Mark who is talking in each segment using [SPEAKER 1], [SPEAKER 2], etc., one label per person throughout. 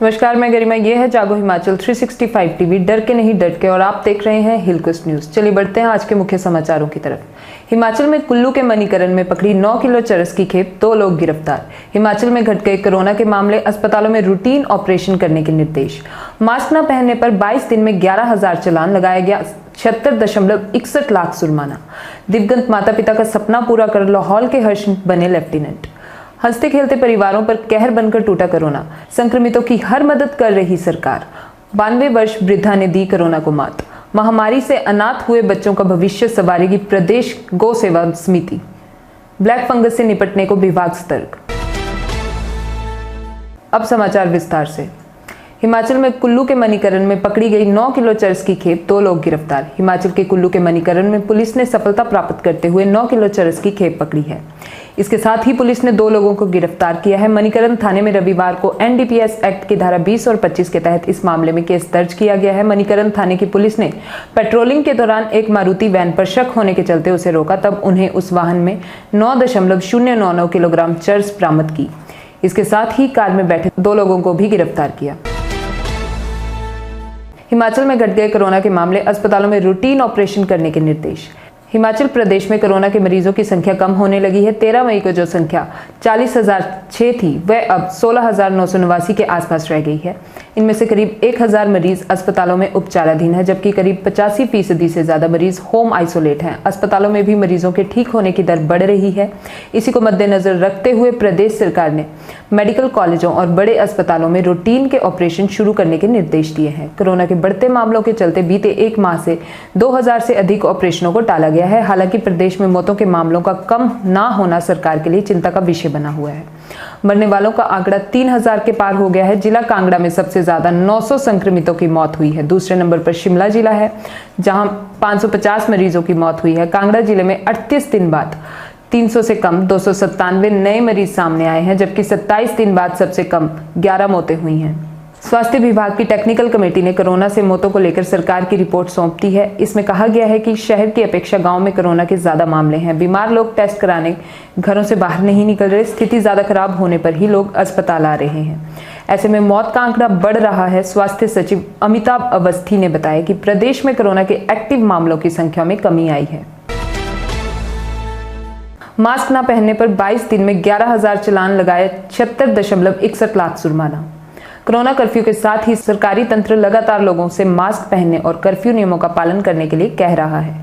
[SPEAKER 1] नमस्कार, मैं गरिमा। ये है जागो हिमाचल 365 टीवी, डर के नहीं डट के, और आप देख रहे हैं हिल कोस्ट न्यूज। चलिए बढ़ते हैं आज के मुख्य समाचारों की तरफ। हिमाचल में कुल्लू के मणिकरण में पकड़ी 9 किलो चरस की खेप, 2 लोग गिरफ्तार। हिमाचल में घट गए कोरोना के मामले, अस्पतालों में रूटीन ऑपरेशन करने के निर्देश। मास्क न पहनने पर 22 दिन में 11,000 चालान लगाया गया, 76.61 लाख जुर्माना। दिवंगत माता पिता का सपना पूरा कर लाहौल के हर्ष बने लेफ्टिनेंट। हंसते खेलते परिवारों पर कहर बनकर टूटा कोरोना, संक्रमितों की हर मदद कर रही सरकार। 92 वर्ष वृद्धा ने दी कोरोना को मात। महामारी से अनाथ हुए बच्चों का भविष्य संवारेगी प्रदेश गौ सेवा समिति। ब्लैक फंगस से निपटने को विभाग सतर्क। अब समाचार विस्तार से। हिमाचल में कुल्लू के मणिकरण में पकड़ी गई 9 किलो चरस की खेप, 2 लोग गिरफ्तार। हिमाचल के कुल्लू के मणिकरण में पुलिस ने सफलता प्राप्त करते हुए 9 किलो चरस की खेप पकड़ी है। इसके साथ ही पुलिस ने 2 लोगों को गिरफ्तार किया है। मणिकरण थाने में रविवार को एनडीपीएस एक्ट की धारा 20 और 25 के तहत इस मामले में केस दर्ज किया गया है। मणिकरण थाने की पुलिस ने पेट्रोलिंग के दौरान एक मारुति वैन पर शक होने के चलते उसे रोका, तब उन्हें उस वाहन में 9.099 किलोग्राम चरस बरामद की। इसके साथ ही कार में बैठे 2 लोगों को भी गिरफ्तार किया। हिमाचल में घट गए कोरोना के मामले, अस्पतालों में रूटीन ऑपरेशन करने के निर्देश। हिमाचल प्रदेश में कोरोना के मरीजों की संख्या कम होने लगी है। 13 मई को जो संख्या 40,006 थी, वह अब 16,989 के आसपास रह गई है। इनमें से करीब 1,000 मरीज अस्पतालों में उपचाराधीन है, जबकि करीब 85% से ज्यादा मरीज होम आइसोलेट हैं। अस्पतालों में भी मरीजों के ठीक होने की दर बढ़ रही है। इसी को मद्देनजर रखते हुए प्रदेश सरकार ने मेडिकल कॉलेजों और बड़े अस्पतालों में रूटीन के ऑपरेशन शुरू करने के निर्देश दिए हैं। कोरोना के बढ़ते मामलों के चलते बीते 1 माह से 2000 से अधिक ऑपरेशनों को टाला गया है। हालांकि प्रदेश में मौतों के मामलों का कम ना होना सरकार के लिए चिंता का विषय बना हुआ है। मरने वालों का आंकड़ा 3000 के पार हो गया है। जिला कांगड़ा में सबसे ज्यादा 900 संक्रमितों की मौत हुई है। दूसरे नंबर पर शिमला जिला है, जहां 550 मरीजों की मौत हुई है। कांगड़ा जिले में 38 दिन बाद 300 से कम 297 नए मरीज सामने आए हैं, जबकि 27 दिन बाद सबसे कम 11 मौतें हुई हैं। स्वास्थ्य विभाग की टेक्निकल कमेटी ने कोरोना से मौतों को लेकर सरकार की रिपोर्ट सौंप दी है। इसमें कहा गया है कि शहर की अपेक्षा गांव में कोरोना के ज्यादा मामले हैं। बीमार लोग टेस्ट कराने घरों से बाहर नहीं निकल रहे। स्थिति ज्यादा खराब होने पर ही लोग अस्पताल आ रहे हैं। ऐसे में मौत का आंकड़ा बढ़ रहा है। स्वास्थ्य सचिव अमिताभ अवस्थी ने बताया कि प्रदेश में कोरोना के एक्टिव मामलों की संख्या में कमी आई है। मास्क न पहनने पर 22 दिन में 11,000 चालान लगाए, 76.61 लाख जुर्माना। कोरोना कर्फ्यू के साथ ही सरकारी तंत्र लगातार लोगों से मास्क पहनने और कर्फ्यू नियमों का पालन करने के लिए कह रहा है,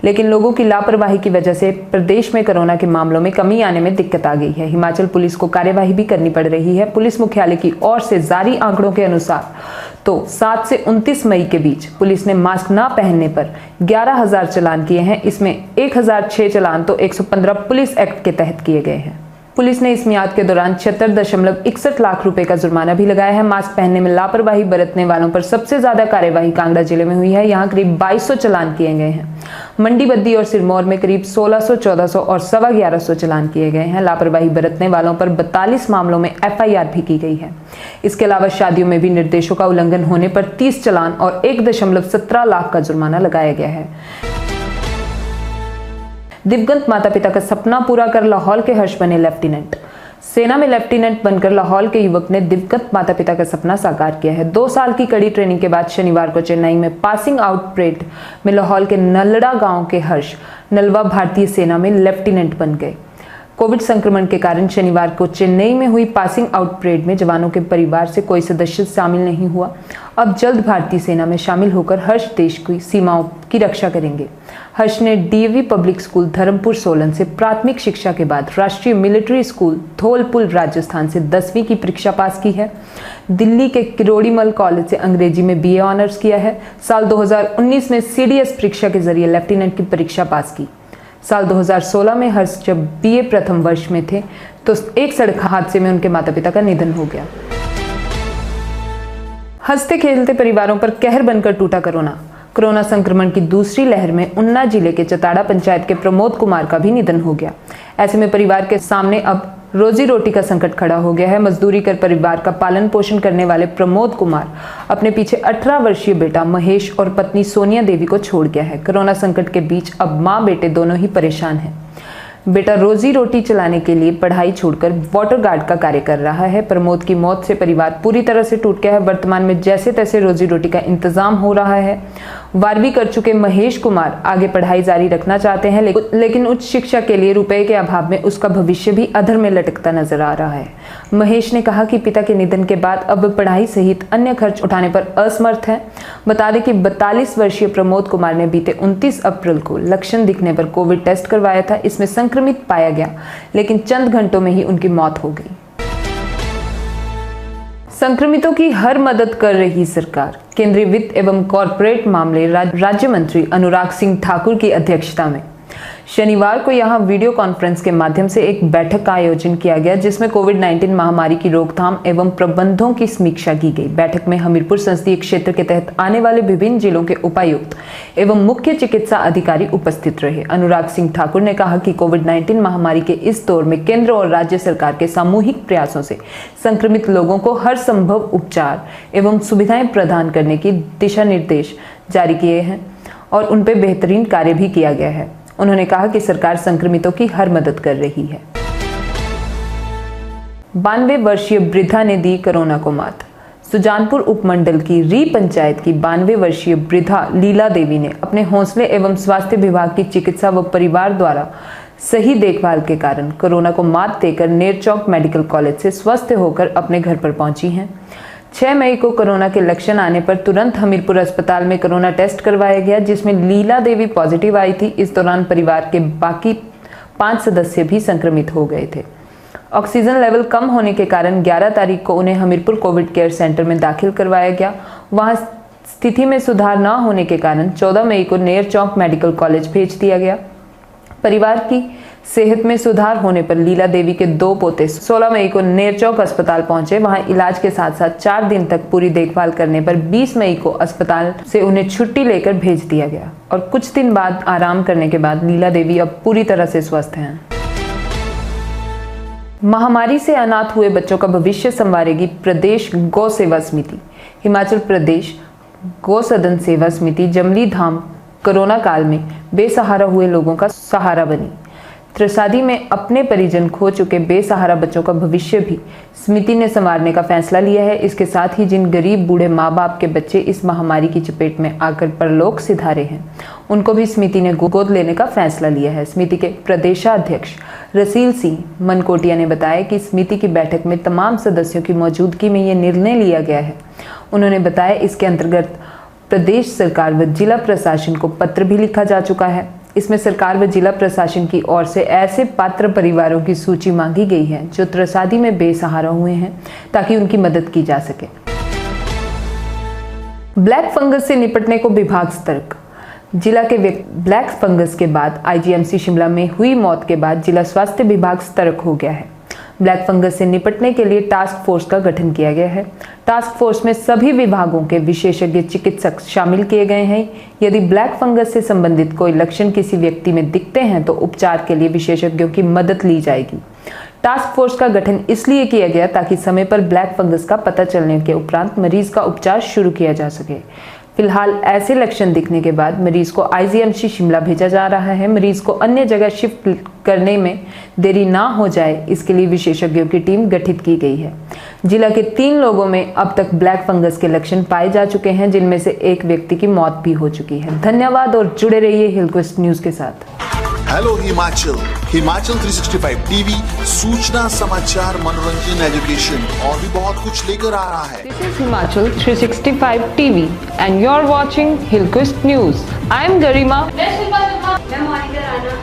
[SPEAKER 1] लेकिन लोगों की लापरवाही की वजह से प्रदेश में कोरोना के मामलों में कमी आने में दिक्कत आ गई है। हिमाचल पुलिस को कार्यवाही भी करनी पड़ रही है। पुलिस मुख्यालय की ओर से जारी आंकड़ों के अनुसार तो 7 से 29 मई के बीच पुलिस ने मास्क न पहनने पर 11,000 चालान किए हैं। इसमें 1,006 चालान तो 115 पुलिस एक्ट के तहत किए गए हैं। पुलिस ने इस मियाद के दौरान 76.61 लाख रुपए का जुर्माना भी लगाया है। मास्क पहनने में लापरवाही बरतने वालों पर सबसे ज्यादा कार्यवाही कांगड़ा जिले में हुई है। यहाँ करीब 2200 चालान किए गए हैं। मंडी, बद्दी और सिरमौर में करीब 1600, 1400 और 1150 चालान किए गए हैं। लापरवाही बरतने वालों पर 42 मामलों में FIR भी की गई है। इसके अलावा शादियों में भी निर्देशों का उल्लंघन होने पर 30 चालान और 1.17 लाख का जुर्माना लगाया गया है। दिवंगत माता पिता का सपना पूरा कर लाहौल के हर्ष बने लेफ्टिनेंट। सेना में लेफ्टिनेंट बनकर लाहौल के युवक ने दिवंगत माता पिता का सपना साकार किया है। 2 साल की कड़ी ट्रेनिंग के बाद शनिवार को चेन्नई में पासिंग आउट परेड में लाहौल के नलड़ा गांव के हर्ष नलवा भारतीय सेना में लेफ्टिनेंट बन गए। कोविड संक्रमण के कारण शनिवार को चेन्नई में हुई पासिंग आउट परेड में जवानों के परिवार से कोई सदस्य शामिल नहीं हुआ। अब जल्द भारतीय सेना में शामिल होकर हर्ष देश की सीमाओं की रक्षा करेंगे। हर्ष ने DAV public school Dharampur Solan से प्राथमिक शिक्षा के बाद राष्ट्रीय मिलिट्री स्कूल धौलपुर राजस्थान से 10वीं की परीक्षा पास की है। दिल्ली के किरोड़ीमल कॉलेज से अंग्रेजी में BA ऑनर्स किया है। साल 2019 में CDS परीक्षा के जरिए लेफ्टिनेंट की परीक्षा पास की। साल 2016 में हर्ष जब BA प्रथम वर्ष में थे तो एक सड़क हादसे में उनके माता पिता का निधन हो गया। हंसते खेलते परिवारों पर कहर बनकर टूटा कोरोना। कोरोना संक्रमण की दूसरी लहर में उन्ना जिले के चताड़ा पंचायत के प्रमोद कुमार का भी निधन हो गया। ऐसे में परिवार के सामने अब रोजी रोटी का संकट खड़ा हो गया है। मजदूरी कर परिवार का पालन पोषण करने वाले प्रमोद कुमार अपने पीछे 18 वर्षीय बेटा महेश और पत्नी सोनिया देवी को छोड़ गया है। कोरोना संकट के बीच अब मां बेटे दोनों ही परेशान हैं। बेटा रोजी रोटी चलाने के लिए पढ़ाई छोड़कर वाटर गार्ड का कार्य कर रहा है। प्रमोद की मौत से परिवार पूरी तरह से टूट गया है। वर्तमान में जैसे तैसे रोजी रोटी का इंतजाम हो रहा है। 12वीं कर चुके महेश कुमार आगे पढ़ाई जारी रखना चाहते हैं, लेकिन उच्च शिक्षा के लिए रुपए के अभाव में उसका भविष्य भी अधर में लटकता नजर आ रहा है। महेश ने कहा कि पिता के निधन के बाद अब पढ़ाई सहित अन्य खर्च उठाने पर असमर्थ है। बता दें कि 42 वर्षीय प्रमोद कुमार ने बीते 29 अप्रैल को लक्षण दिखने पर कोविड टेस्ट करवाया था। इसमें संक्रमित पाया गया, लेकिन चंद घंटों में ही उनकी मौत हो गई। संक्रमितों की हर मदद कर रही सरकार। केंद्रीय वित्त एवं कॉरपोरेट मामले राज्य मंत्री अनुराग सिंह ठाकुर की अध्यक्षता में शनिवार को यहां वीडियो कॉन्फ्रेंस के माध्यम से एक बैठक का आयोजन किया गया, जिसमें कोविड-19 महामारी की रोकथाम एवं प्रबंधों की समीक्षा की गई। बैठक में हमीरपुर संसदीय क्षेत्र के तहत आने वाले विभिन्न जिलों के उपायुक्त एवं मुख्य चिकित्सा अधिकारी उपस्थित रहे। अनुराग सिंह ठाकुर ने कहा कि कोविड-19 महामारी के इस दौर में केंद्र और राज्य सरकार के सामूहिक प्रयासों से संक्रमित लोगों को हर संभव उपचार एवं सुविधाएं प्रदान करने की दिशा निर्देश जारी किए हैं और उन पर बेहतरीन कार्य भी किया गया है। उन्होंने कहा कि सरकार संक्रमितों की हर मदद कर रही है। 92 वर्षीय वृद्धा ने दी कोरोना को मात। सुजानपुर उपमंडल की री पंचायत की 92 वर्षीय वृद्धा लीला देवी ने अपने हौसले एवं स्वास्थ्य विभाग की चिकित्सा व परिवार द्वारा सही देखभाल के कारण कोरोना को मात देकर नेरचौक मेडिकल कॉलेज से स्वस्थ होकर अपने घर पर पहुंची हैं। 6 मई को कोरोना के लक्षण आने पर तुरंत हमीरपुर अस्पताल में कोरोना टेस्ट करवाया गया, जिसमें लीला देवी पॉजिटिव आई थी। इस दौरान परिवार के बाकी 5 सदस्य भी संक्रमित हो गए थे। ऑक्सीजन लेवल कम होने के कारण 11 तारीख को उन्हें हमीरपुर कोविड केयर सेंटर में दाखिल करवाया गया। वहां स्थिति में सुधार न होने के कारण 14 मई को नेरचौक मेडिकल कॉलेज भेज दिया गया। परिवार की सेहत में सुधार होने पर लीला देवी के 2 पोते 16 मई को नेरचौक अस्पताल पहुंचे। वहां इलाज के साथ साथ 4 दिन तक पूरी देखभाल करने पर 20 मई को अस्पताल से उन्हें छुट्टी लेकर भेज दिया गया और कुछ दिन बाद आराम करने के बाद लीला देवी अब पूरी तरह से स्वस्थ हैं। महामारी से अनाथ हुए बच्चों का भविष्य संवारेगी प्रदेश गौ सेवा समिति। हिमाचल प्रदेश गौ सदन सेवा समिति जमली धाम कोरोना काल में बेसहारा हुए लोगों का सहारा बनी। त्रसादी में अपने परिजन खो चुके बेसहारा बच्चों का भविष्य भी समिति ने संवारने का फैसला लिया है। इसके साथ ही जिन गरीब बूढ़े माँ बाप के बच्चे इस महामारी की चपेट में आकर परलोक सिधारे हैं, उनको भी समिति ने गोद लेने का फैसला लिया है। समिति के प्रदेशाध्यक्ष रसील सिंह मनकोटिया ने बताया कि समिति की बैठक में तमाम सदस्यों की मौजूदगी में ये निर्णय लिया गया है। उन्होंने बताया इसके अंतर्गत प्रदेश सरकार व जिला प्रशासन को पत्र भी लिखा जा चुका है। इसमें सरकार व जिला प्रशासन की ओर से ऐसे पात्र परिवारों की सूची मांगी गई है जो त्रसादी में बेसहारा हुए हैं, ताकि उनकी मदद की जा सके। ब्लैक फंगस से निपटने को विभाग सतर्क। जिला के ब्लैक फंगस के बाद आईजीएमसी शिमला में हुई मौत के बाद जिला स्वास्थ्य विभाग सतर्क हो गया है। ब्लैक फंगस से निपटने के लिए टास्क फोर्स का गठन किया गया है। टास्क फोर्स में सभी विभागों के विशेषज्ञ चिकित्सक शामिल किए गए हैं। यदि ब्लैक फंगस से संबंधित कोई लक्षण किसी व्यक्ति में दिखते हैं तो उपचार के लिए विशेषज्ञों की मदद ली जाएगी। टास्क फोर्स का गठन इसलिए किया गया ताकि समय पर ब्लैक फंगस का पता चलने के उपरांत मरीज का उपचार शुरू किया जा सके। फिलहाल ऐसे लक्षण दिखने के बाद मरीज को आईजीएमसी शिमला भेजा जा रहा है। मरीज को अन्य जगह शिफ्ट करने में देरी ना हो जाए, इसके लिए विशेषज्ञों की टीम गठित की गई है। जिला के 3 लोगों में अब तक ब्लैक फंगस के लक्षण पाए जा चुके हैं, जिनमें से एक व्यक्ति की मौत भी हो चुकी है। धन्यवाद और जुड़े रहिए हिलक्विस्ट न्यूज के साथ।
[SPEAKER 2] हेलो हिमाचल, हिमाचल 365 टीवी सूचना, समाचार, मनोरंजन, एजुकेशन और भी बहुत कुछ लेकर आ रहा है।
[SPEAKER 1] This is Himachal 365 TV and you're watching Hillquist News. I am Garima.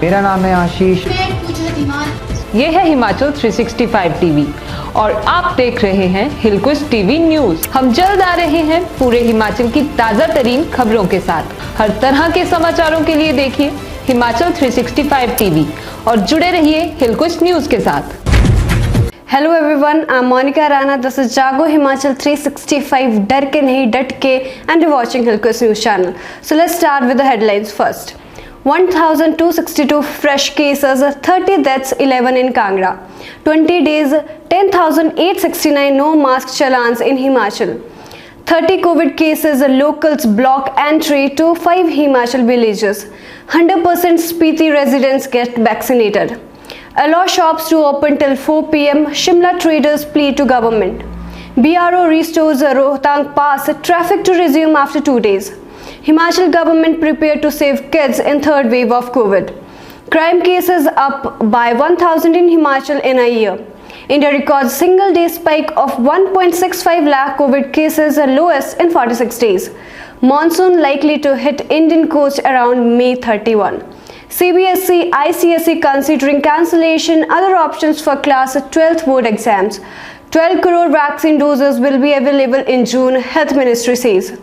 [SPEAKER 3] मेरा नाम है आशीष।
[SPEAKER 1] ये है हिमाचल 365 टीवी और आप देख रहे हैं हिलक्विस्ट टीवी न्यूज। हम जल्द आ रहे हैं पूरे हिमाचल की ताजा तरीन खबरों के साथ। हर तरह के समाचारों के लिए देखिए हिमाचल 365 टीवी और जुड़े रहिए हिलक्विस्ट न्यूज के साथ।
[SPEAKER 4] Hello everyone, I'm Monica Rana. This is Jago Himachal 365. डर के नहीं डट के, and you're watching Hillquist News channel. So let's start with the headlines first. 1,262 fresh cases, 30 deaths, 11 in Kangra. 20 days, 10,869 no mask challans in Himachal. 30 COVID cases, locals block entry to 5 Himachal villages. 100% Spiti residents get vaccinated. Allow shops to open till 4 p.m. Shimla traders plead to government. BRO restores Rohtang Pass traffic to resume after 2 days. Himachal government prepared to save kids in third wave of COVID. Crime cases up by 1,000 in Himachal in a year. India records single-day spike of 1.65 lakh COVID cases, the lowest in 46 days. Monsoon likely to hit Indian coast around May 31. CBSE, ICSE considering cancellation, other options for class 12th board exams. 12 crore vaccine doses will be available in June, Health Ministry says.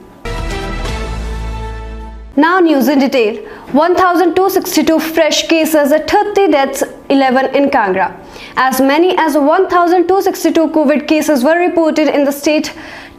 [SPEAKER 4] Now news in detail. 1,262 fresh cases, 30 deaths, 11 in Kangra. As many as 1,262 COVID cases were reported in the state,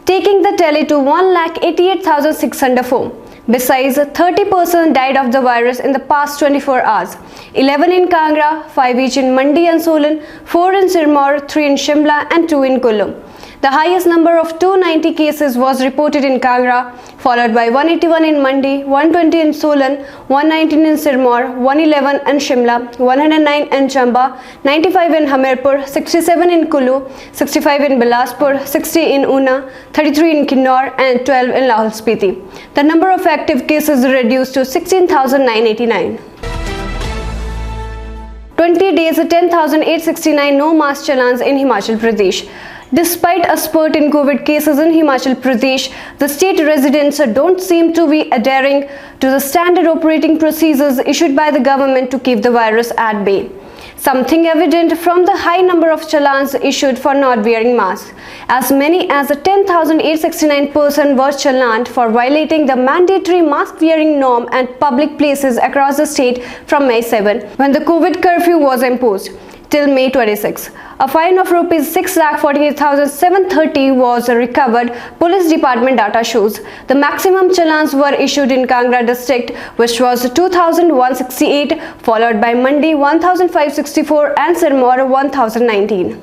[SPEAKER 4] taking the tally to 1,88,604. Besides, 30% died of the virus in the past 24 hours. 11 in Kangra, 5 each in Mandi and Solan, 4 in Sirmaur, 3 in Shimla and 2 in Kullu. The highest number of 290 cases was reported in Kangra, followed by 181 in Mandi, 120 in Solan, 119 in Sirmaur, 111 in Shimla, 109 in Chamba, 95 in Hamirpur, 67 in Kullu, 65 in Bilaspur, 60 in Una, 33 in Kinnaur and 12 in Lahul Spiti. The number of active cases reduced to 16,989. 20 days, 10,869 no mask challans in Himachal Pradesh. Despite a spurt in COVID cases in Himachal Pradesh, the state residents don't seem to be adhering to the standard operating procedures issued by the government to keep the virus at bay. Something evident from the high number of challans issued for not wearing masks. As many as 10,869 persons were challaned for violating the mandatory mask wearing norm at public places across the state from May 7, when the COVID curfew was imposed, till May 26. A fine of rupees 6,48,730 was recovered, police department data shows. The maximum challans were issued in Kangra district, which was 2,168, followed by Mandi 1,564 and Sirmaur 1,019.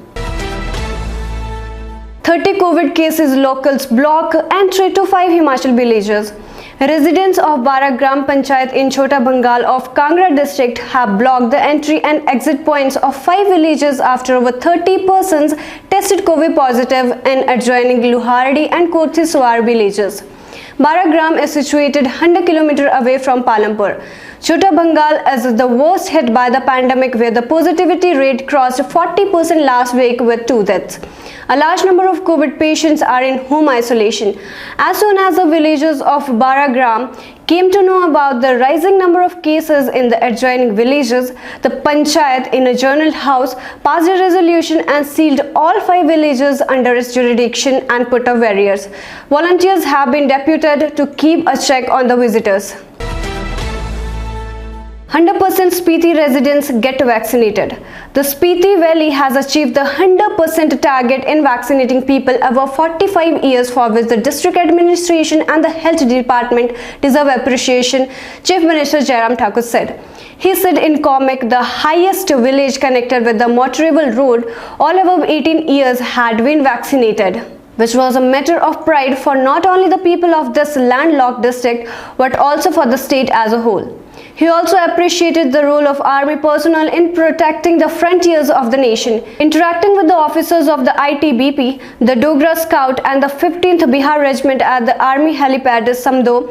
[SPEAKER 4] 30 COVID cases, locals block entry to 5 Himachal villages. Residents of Bara Gram Panchayat in Chota Bengal of Kangra district have blocked the entry and exit points of 5 villages after over 30 persons tested COVID positive in adjoining Luhardi and Kothi Suar villages. Bara Gram is situated 100 km away from Palampur. Chota Bengal is the worst hit by the pandemic, where the positivity rate crossed 40% last week with 2 deaths. A large number of COVID patients are in home isolation. As soon as the villagers of Bara Gram came to know about the rising number of cases in the adjoining villages, the Panchayat in a journal house passed a resolution and sealed all 5 villages under its jurisdiction and put up barriers. Volunteers have been deputed to keep a check on the visitors. 100% Spiti residents get vaccinated. The Spiti Valley has achieved the 100% target in vaccinating people above 45 years, for which the district administration and the health department deserve appreciation, Chief Minister Jairam Thakur said. He said in Comic, the highest village connected with the motorable road, all above 18 years had been vaccinated, which was a matter of pride for not only the people of this landlocked district but also for the state as a whole. He also appreciated the role of army personnel in protecting the frontiers of the nation. Interacting with the officers of the ITBP, the Dogra Scout and the 15th Bihar Regiment at the Army helipad Samdo,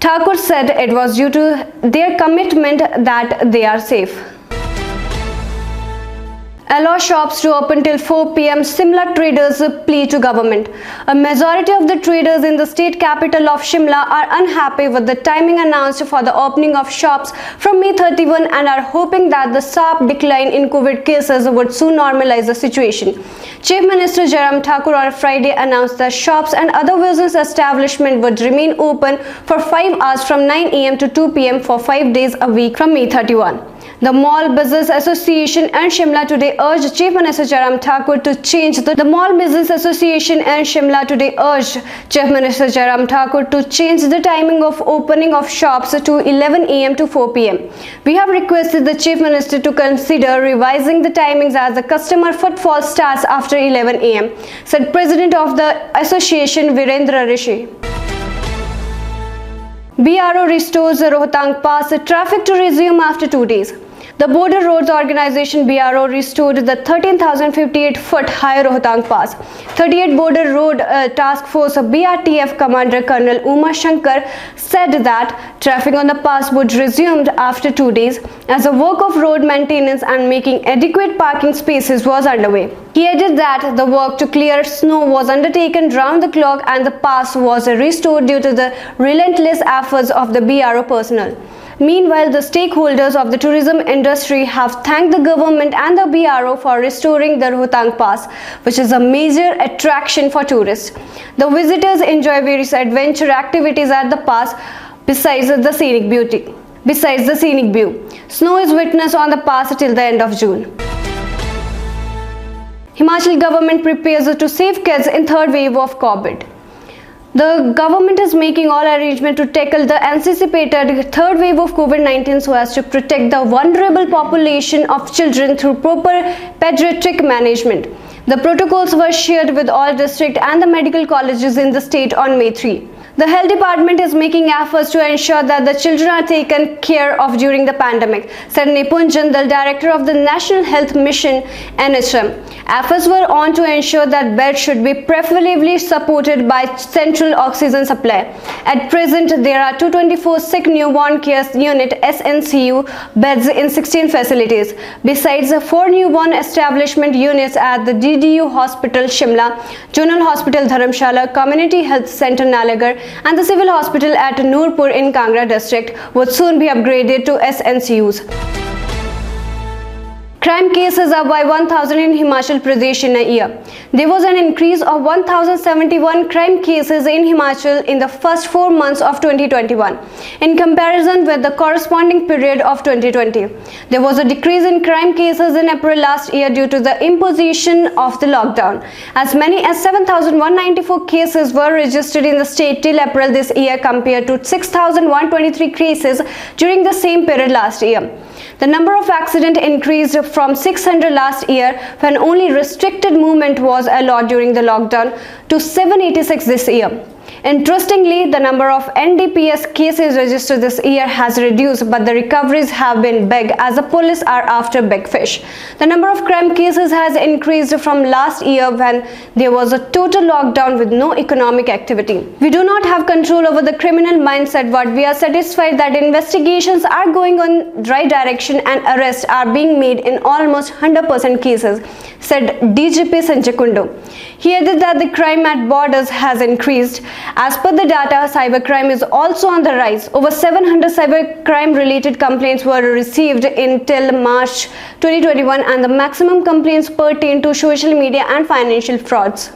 [SPEAKER 4] Thakur said it was due to their commitment that they are safe. Allow shops to open till 4 p.m. Shimla traders plea to government. A majority of the traders in the state capital of Shimla are unhappy with the timing announced for the opening of shops from May 31 and are hoping that the sharp decline in COVID cases would soon normalize the situation. Chief Minister Jairam Thakur on Friday announced that shops and other business establishments would remain open for 5 hours from 9 a.m. to 2 p.m. for 5 days a week from May 31. The Mall Business Association and Shimla today urged Chief Minister Jairam Thakur to change the Mall Business Association and Shimla today urged Chief Minister Jairam Thakur to change the timing of opening of shops to 11 a.m. to 4 p.m. We have requested the Chief Minister to consider revising the timings as the customer footfall starts after 11 a.m., said President of the Association Virendra Rishi. BRO restores Rohtang Pass traffic to resume after 2 days. The Border Roads Organization BRO restored the 13,058-foot high Rohtang Pass. 38 Border Road Task Force BRTF Commander Colonel Uma Shankar said that traffic on the pass would resume after 2 days as the work of road maintenance and making adequate parking spaces was underway. He added that the work to clear snow was undertaken round the clock and the pass was restored due to the relentless efforts of the BRO personnel. Meanwhile, the stakeholders of the tourism industry have thanked the government and the BRO for restoring the Rohtang Pass, which is a major attraction for tourists. The visitors enjoy various adventure activities at the pass besides the scenic view. Snow is witnessed on the pass till the end of June. Himachal government prepares to save kids in third wave of COVID. The government is making all arrangements to tackle the anticipated third wave of COVID-19 so as to protect the vulnerable population of children through proper pediatric management. The protocols were shared with all district and the medical colleges in the state on May 3. The health department is making efforts to ensure that the children are taken care of during the pandemic, said Nipun Jindal, director of the National Health Mission (NHM). Efforts were on to ensure that beds should be preferably supported by central oxygen supply. At present, there are 224 sick newborn care unit (SNCU) beds in 16 facilities. Besides, 4 newborn establishment units at the DDU Hospital Shimla, Zonal Hospital Dharamshala, Community Health Center Nalagarh, and the Civil Hospital at Noorpur in Kangra district would soon be upgraded to SNCUs. Crime cases are by 1,000 in Himachal Pradesh in a year. There was an increase of 1,071 crime cases in Himachal in the first 4 months of 2021 in comparison with the corresponding period of 2020. There was a decrease in crime cases in April last year due to the imposition of the lockdown. As many as 7,194 cases were registered in the state till April this year compared to 6,123 cases during the same period last year. The number of accidents increased from 600 last year, when only restricted movement was allowed during the lockdown, to 786 this year. Interestingly, the number of NDPS cases registered this year has reduced, but the recoveries have been big as the police are after big fish. The number of crime cases has increased from last year when there was a total lockdown with no economic activity. We do not have control over the criminal mindset, but we are satisfied that investigations are going on right direction and arrests are being made in almost 100% cases, said DGP Sanjay Kundu. He added that the crime at borders has increased. As per the data, cybercrime is also on the rise. Over 700 cybercrime related complaints were received until March 2021 and the maximum complaints pertain to social media and financial frauds.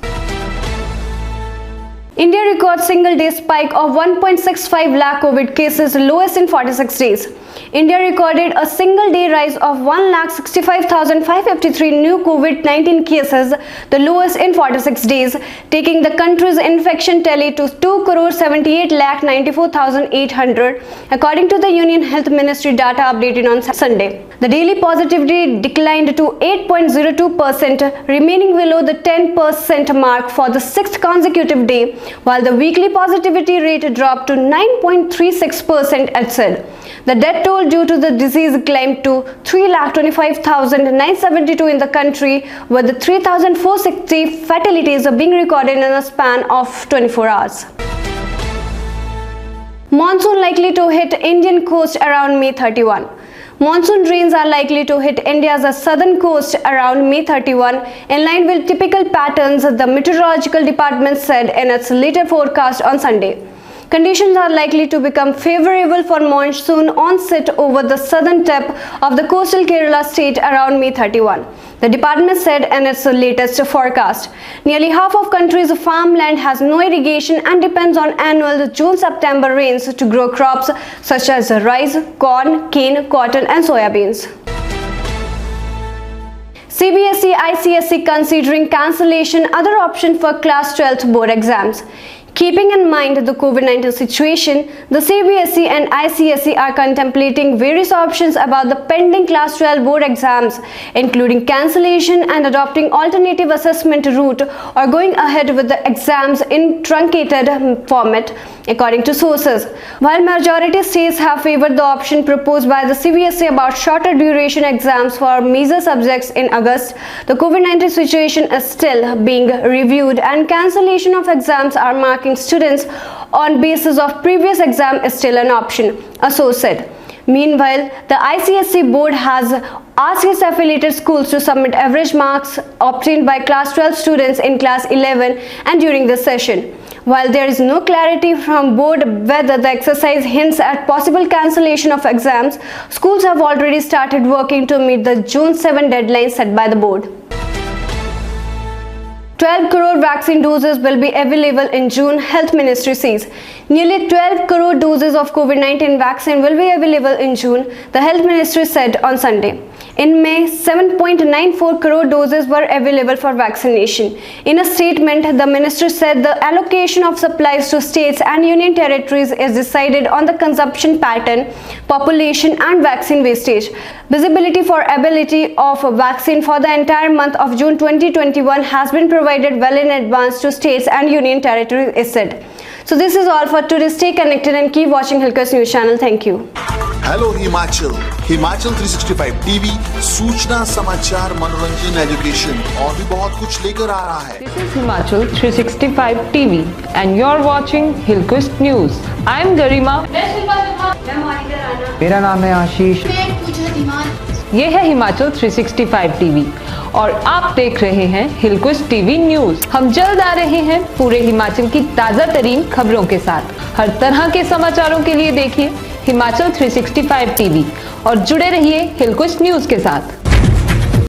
[SPEAKER 4] India records single-day spike of 1.65 lakh COVID cases, lowest in 46 days. India recorded a single-day rise of 1,65,553 new COVID-19 cases, the lowest in 46 days, taking the country's infection tally to 2,78,94,800, according to the Union Health Ministry data updated on Sunday. The daily positivity declined to 8.02%, remaining below the 10% mark for the 6th consecutive day, while the weekly positivity rate dropped to 9.36% at said. The death toll due to the disease climbed to 3,25,972 in the country, with 3,460 fatalities being recorded in a span of 24 hours. Monsoon likely to hit Indian coast around May 31. Monsoon rains are likely to hit India's southern coast around May 31, in line with typical patterns, the Meteorological Department said in its later forecast on Sunday. Conditions are likely to become favorable for monsoon onset over the southern tip of the coastal Kerala state around May 31. The department said in its latest forecast. Nearly half of country's farmland has no irrigation and depends on annual June-September rains to grow crops such as rice, corn, cane, cotton and soybeans. CBSE ICSE considering cancellation other option for class 12th board exams. Keeping in mind the COVID-19 situation, the CBSE and ICSE are contemplating various options about the pending Class 12 board exams, including cancellation and adopting alternative assessment route or going ahead with the exams in truncated format, according to sources. While majority states have favored the option proposed by the CBSE about shorter duration exams for major subjects in August, the COVID-19 situation is still being reviewed and cancellation of exams are marking students on basis of previous exam is still an option, a source said. Meanwhile, the ICSE board has asked its affiliated schools to submit average marks obtained by class 12 students in class 11 and during this session. While there is no clarity from board whether the exercise hints at possible cancellation of exams, schools have already started working to meet the June 7 deadline set by the board. 12 crore vaccine doses will be available in June, Health Ministry says. Nearly 12 crore doses of COVID-19 vaccine will be available in June, the Health Ministry said on Sunday. In May, 7.94 crore doses were available for vaccination. In a statement, the ministry said the allocation of supplies to states and union territories is decided on the consumption pattern, population and vaccine wastage. Visibility for availability of vaccine for the entire month of June 2021 has been provided well in advance to states and union territories, it said. So this is all for today. Stay connected and keep watching Hilkers News Channel. Thank you.
[SPEAKER 2] Hello Himachal, Himachal 365 TV सूचना, समाचार, मनोरंजन, education और भी बहुत कुछ लेकर आ रहा है।
[SPEAKER 1] This is Himachal 365 TV and you're watching Hillquist News. I'm Garima.
[SPEAKER 3] मेरा नाम है आशीष।
[SPEAKER 1] ये है हिमाचल 365 टीवी और आप देख रहे हैं हिलक्विस्ट टीवी न्यूज। हम जल्द आ रहे हैं पूरे हिमाचल की ताजा तरीन खबरों के साथ। हर तरह के समाचारों के लिए देखिए हिमाचल 365 टीवी और जुड़े रहिए हिलक्विस्ट न्यूज के साथ।